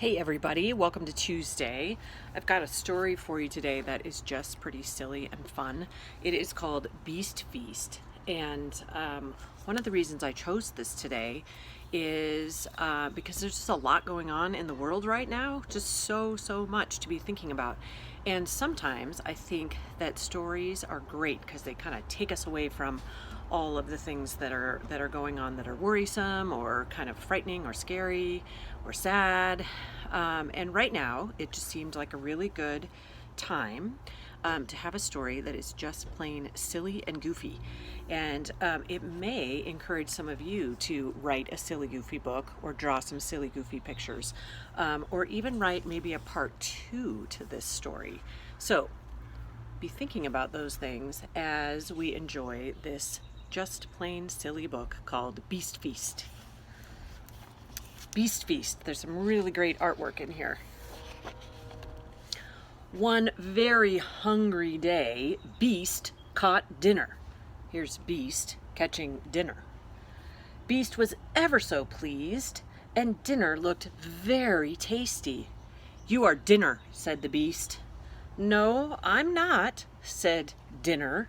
Hey everybody, welcome to Tuesday. I've got a story for you today that is just pretty silly and fun. It is called Beast Feast, and one of the reasons I chose this today is because there's just a lot going on in the world right now, just so much to be thinking about. And sometimes I think that stories are great because they kind of take us away from all of the things that are going on that are worrisome or kind of frightening or scary or sad. And right now, it just seemed like a really good time to have a story that is just plain silly and goofy. And it may encourage some of you to write a silly, goofy book or draw some silly, goofy pictures, or even write maybe a part 2 to this story. So be thinking about those things as we enjoy this just plain silly book called Beast Feast. Beast Feast. There's some really great artwork in here. One very hungry day, Beast caught dinner. Here's Beast catching dinner. Beast was ever so pleased, and dinner looked very tasty. "You are dinner," said the Beast. "No, I'm not," said dinner.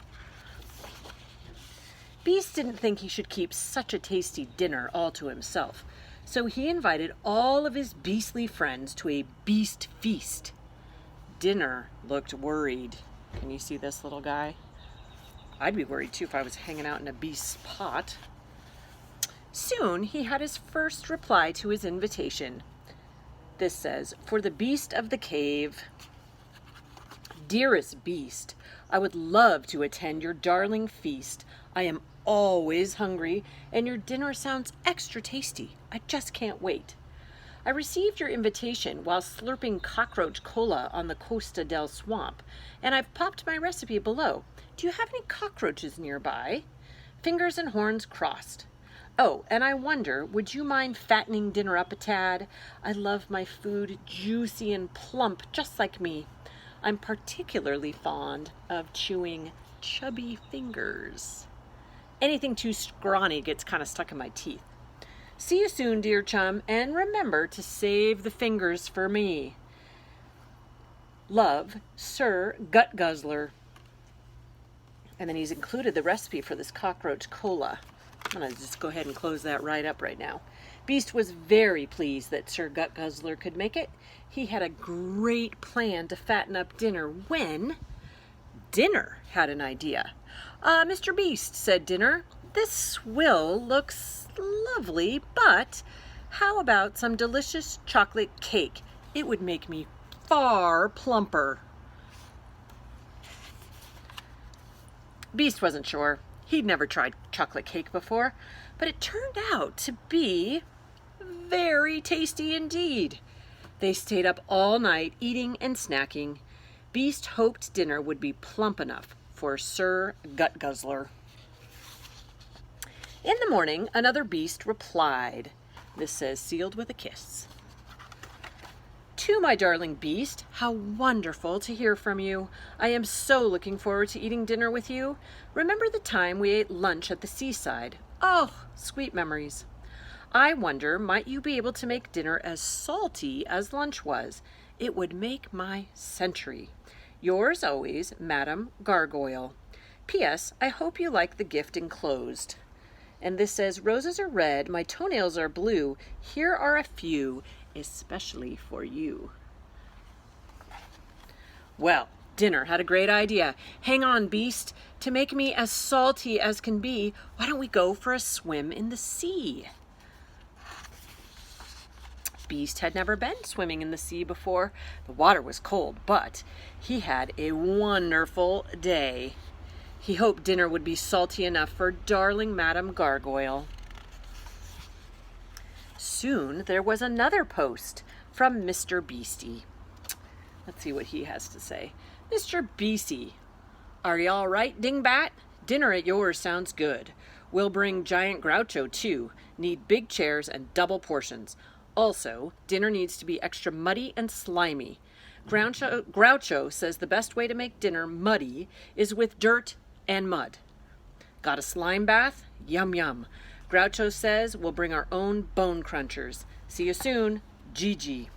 Beast didn't think he should keep such a tasty dinner all to himself, so he invited all of his beastly friends to a beast feast. Dinner looked worried. Can you see this little guy? I'd be worried too if I was hanging out in a beast's pot. Soon he had his first reply to his invitation. This says, "For the beast of the cave. Dearest Beast, I would love to attend your darling feast. I am always hungry, and your dinner sounds extra tasty. I just can't wait. I received your invitation while slurping cockroach cola on the Costa del Swamp, and I've popped my recipe below. Do you have any cockroaches nearby? Fingers and horns crossed. Oh, and I wonder, would you mind fattening dinner up a tad? I love my food juicy and plump, just like me. I'm particularly fond of chewing chubby fingers. Anything too scrawny gets kind of stuck in my teeth. See you soon, dear chum, and remember to save the fingers for me. Love, Sir Gut Guzzler." And then he's included the recipe for this cockroach cola. I'm going to just go ahead and close that right up right now. Beast was very pleased that Sir Gut Guzzler could make it. He had a great plan to fatten up dinner when Dinner had an idea. "Mr. Beast," said Dinner, "this swill looks lovely, but how about some delicious chocolate cake? It would make me far plumper." Beast wasn't sure. He'd never tried chocolate cake before, but it turned out to be very tasty indeed. They stayed up all night eating and snacking. Beast hoped dinner would be plump enough for Sir Gut Guzzler. In the morning, another beast replied. This says, "Sealed with a kiss." "To my darling Beast, how wonderful to hear from you. I am so looking forward to eating dinner with you. Remember the time we ate lunch at the seaside? Oh, sweet memories. I wonder, might you be able to make dinner as salty as lunch was? It would make my century. Yours always, Madame Gargoyle. P.S. I hope you like the gift enclosed." And this says, "Roses are red, my toenails are blue. Here are a few, especially for you." Well, Dinner had a great idea. "Hang on, Beast. To make me as salty as can be, why don't we go for a swim in the sea?" Beast had never been swimming in the sea before. The water was cold, but he had a wonderful day. He hoped dinner would be salty enough for darling Madame Gargoyle. Soon there was another post from Mr. Beastie. Let's see what he has to say. "Mr. Beastie, are you all right, Dingbat? Dinner at yours sounds good. We'll bring Giant Groucho too. Need big chairs and double portions. Also, dinner needs to be extra muddy and slimy. Groucho says the best way to make dinner muddy is with dirt and mud. Got a slime bath? Yum yum. Groucho says we'll bring our own bone crunchers. See you soon, Gigi."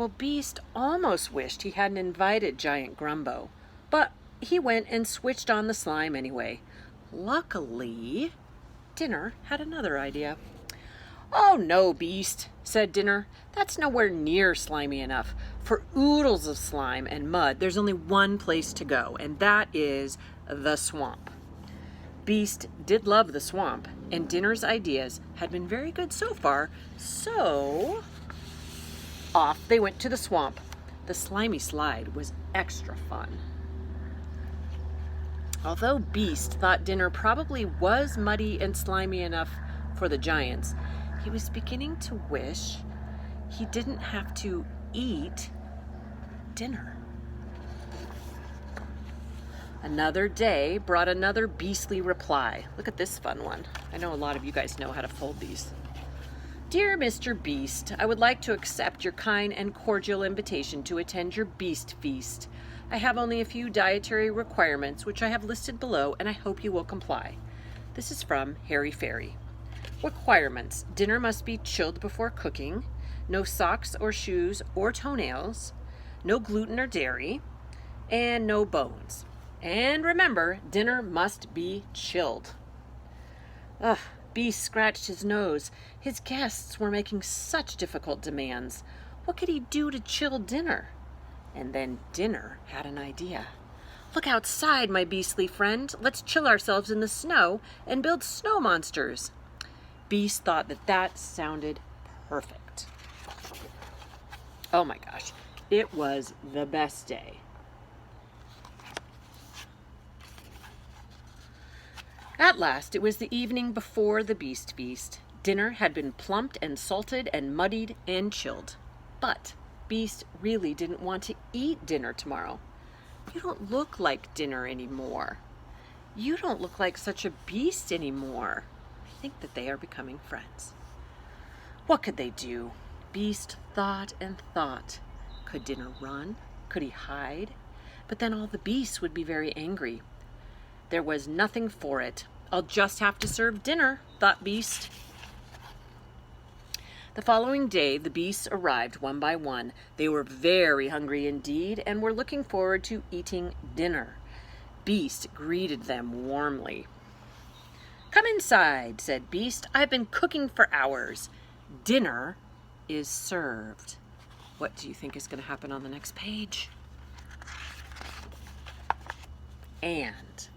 Well, Beast almost wished he hadn't invited Giant Grumbo, but he went and switched on the slime anyway. Luckily, Dinner had another idea. "Oh no, Beast," said Dinner. "That's nowhere near slimy enough. For oodles of slime and mud, there's only one place to go, and that is the swamp." Beast did love the swamp, and Dinner's ideas had been very good so far, so off they went to the swamp. The slimy slide was extra fun. Although Beast thought Dinner probably was muddy and slimy enough for the giants, he was beginning to wish he didn't have to eat Dinner. Another day brought another beastly reply. Look at this fun one. I know a lot of you guys know how to fold these. "Dear Mr. Beast, I would like to accept your kind and cordial invitation to attend your Beast Feast. I have only a few dietary requirements, which I have listed below, and I hope you will comply." This is from Harry Fairy. Requirements: dinner must be chilled before cooking, no socks or shoes or toenails, no gluten or dairy, and no bones. And remember, dinner must be chilled. Ugh, Beast scratched his nose. His guests were making such difficult demands. What could he do to chill Dinner? And then Dinner had an idea. "Look outside, my beastly friend. Let's chill ourselves in the snow and build snow monsters." Beast thought that sounded perfect. Oh my gosh, it was the best day. At last, it was the evening before the Beast Feast. Dinner had been plumped and salted and muddied and chilled. But Beast really didn't want to eat Dinner tomorrow. "You don't look like Dinner anymore. You don't look like such a beast anymore." I think that they are becoming friends. What could they do? Beast thought and thought. Could Dinner run? Could he hide? But then all the beasts would be very angry. There was nothing for it. "I'll just have to serve dinner," thought Beast. The following day, the beasts arrived one by one. They were very hungry indeed and were looking forward to eating dinner. Beast greeted them warmly. "Come inside," said Beast. "I've been cooking for hours. Dinner is served." What do you think is going to happen on the next page? And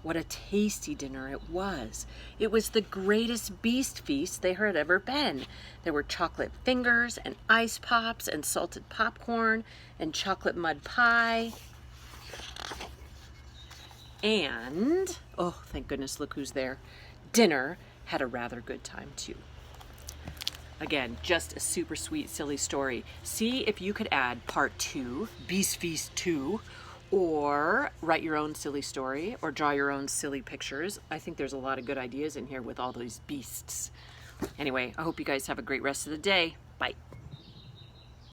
what a tasty dinner it was. It was the greatest Beast Feast there had ever been. There were chocolate fingers and ice pops and salted popcorn and chocolate mud pie. And, oh, thank goodness, look who's there. Dinner had a rather good time too. Again, just a super sweet, silly story. See if you could add part 2, Beast Feast 2, or write your own silly story, or draw your own silly pictures. I think there's a lot of good ideas in here with all these beasts. Anyway, I hope you guys have a great rest of the day. Bye.